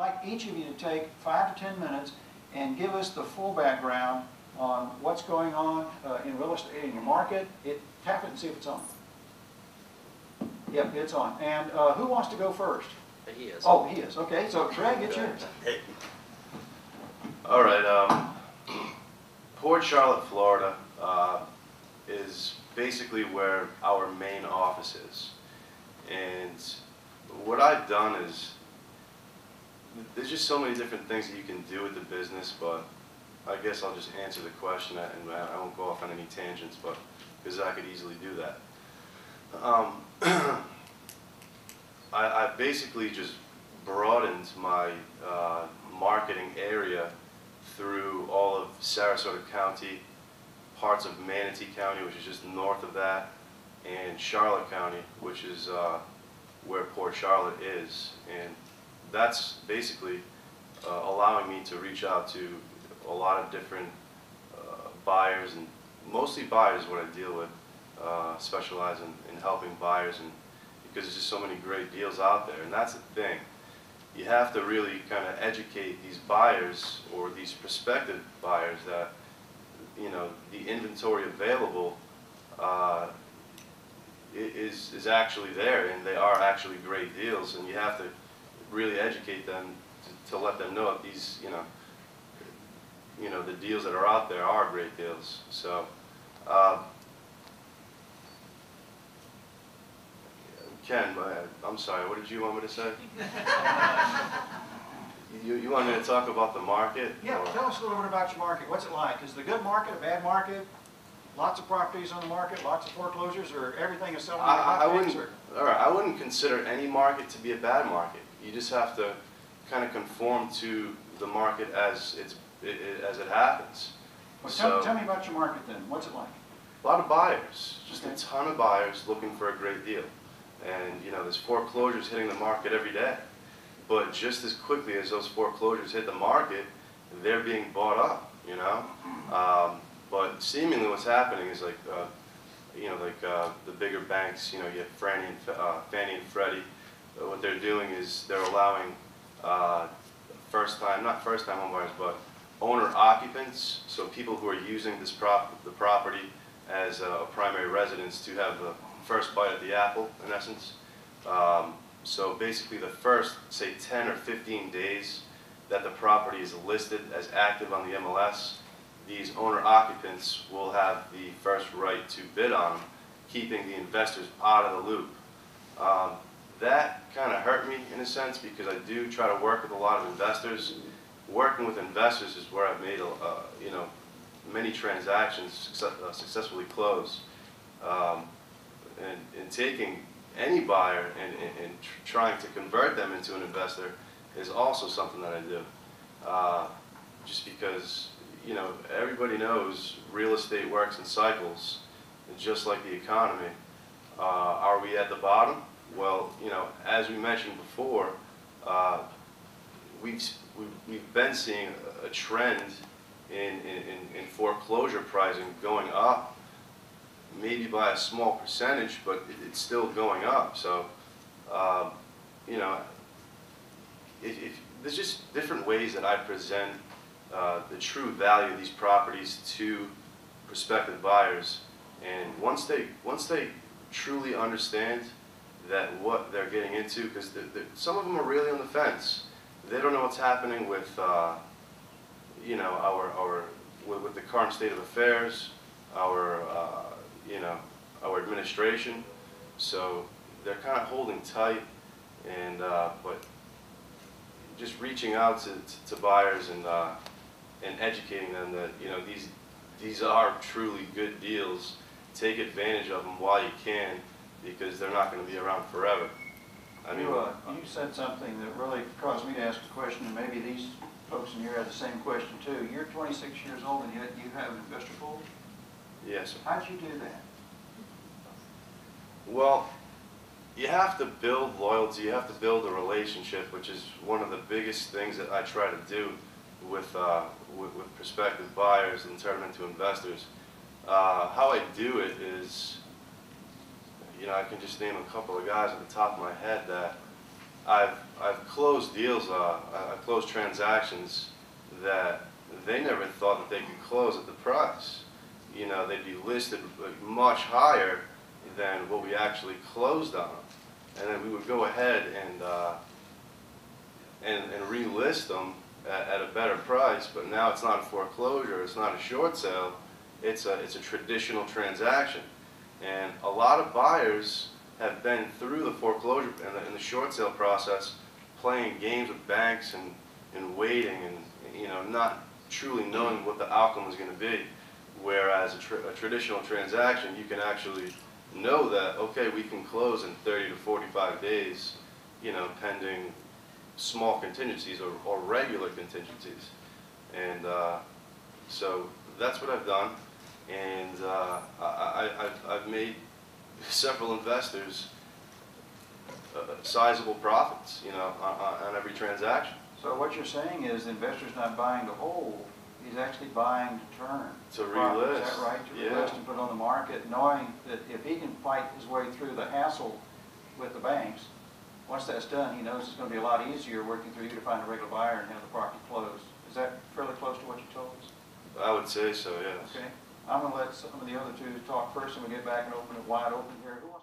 like each of you to take 5 to 10 minutes and give us the full background on what's going on in real estate in your market. Tap it and see if it's on. Yep, it's on. And who wants to go first? He is. Oh, he is. Okay, so Craig, it's yours. All right. Port Charlotte, Florida is basically where our main office is. And what I've done is, there's just so many different things that you can do with the business, but I guess I'll just answer the question, and I won't go off on any tangents, but because I could easily do that. I basically just broadened my marketing area through all of Sarasota County, parts of Manatee County, which is just north of that, and Charlotte County, which is where Port Charlotte is. And that's basically allowing me to reach out to a lot of different buyers, and mostly buyers is what I deal with. Specialize in helping buyers, and because there's just so many great deals out there. And that's the thing. You have to really kind of educate these buyers, or these prospective buyers, that, you know, the inventory available is actually there, and they are actually great deals, and you have to really educate them to let them know that these, you know, the deals that are out there are great deals. So Ken, I'm sorry, what did you want me to say? You want me to talk about the market? Yeah, or? tell us a little bit about your market. What's it like? Is it a good market, a bad market? Lots of properties on the market, lots of foreclosures, or everything is selling like hotcakes? All right, I wouldn't consider any market to be a bad market. You just have to kind of conform to the market as it happens. Well, tell me about your market then. What's it like? A lot of buyers, just a ton of buyers looking for a great deal. And, you know, there's foreclosures hitting the market every day. But just as quickly as those foreclosures hit the market, they're being bought up, you know. But seemingly what's happening is like, you know, like the bigger banks, you know, you have Fannie and Freddie. What they're doing is they're allowing not first-time home buyers, but owner occupants, so people who are using the property as a primary residence, to have the first bite at the apple, in essence. So basically the first, say, 10 or 15 days that the property is listed as active on the MLS, these owner-occupants will have the first right to bid on them, keeping the investors out of the loop. That kind of hurt me in a sense, because I do try to work with a lot of investors. Working with investors is where I've made you know, many transactions successfully closed. And taking any buyer and trying to convert them into an investor is also something that I do. Just because, you know, everybody knows real estate works in cycles, just like the economy. Are we at the bottom? Well, you know, as we mentioned before, we've been seeing a trend in foreclosure pricing going up, maybe by a small percentage, but it's still going up. So, you know, there's just different ways that I present the true value of these properties to prospective buyers, and once they truly understand that what they're getting into, because some of them are really on the fence. They don't know what's happening with, you know, with the current state of affairs, you know, our administration. So they're kind of holding tight, and but just reaching out to buyers and educating them that, you know, these are truly good deals. Take advantage of them while you can, because they're not going to be around forever. I mean, you said something that really caused me to ask a question, and maybe these folks in here have the same question too. You're 26 years old, and yet you have an investor pool? yes. How did you do that? Well, you have to build loyalty. You have to build a relationship, which is one of the biggest things that I try to do with prospective buyers and turn them into investors. How I do it is, you know, I can just name a couple of guys at the top of my head that, I've closed deals, I've closed transactions that they never thought that they could close at the price. You know, they'd be listed much higher than what we actually closed on. And then we would go ahead and relist them at a better price, but now it's not a foreclosure, it's not a short sale, it's a traditional transaction. And a lot of buyers have been through the foreclosure and the short sale process, playing games with banks and waiting and, you know, not truly knowing what the outcome is going to be. Whereas a traditional transaction, you can actually know that, okay, we can close in 30 to 45 days, you know, pending small contingencies or regular contingencies. And so that's what I've done. And I've made several investors sizable profits, you know, on every transaction. So what you're saying is the investor's not buying to hold, he's actually buying to turn. To the property. relist. Is that right? To Yeah. relist and put it on the market, knowing that if he can fight his way through the hassle with the banks, once that's done, he knows it's going to be a lot easier working through you to find a regular buyer and have the property closed. Is that fairly close to what you told us? I would say so, yes. Okay. I'm going to let some of the other two talk first, and we'll get back and open it wide open here. Who wants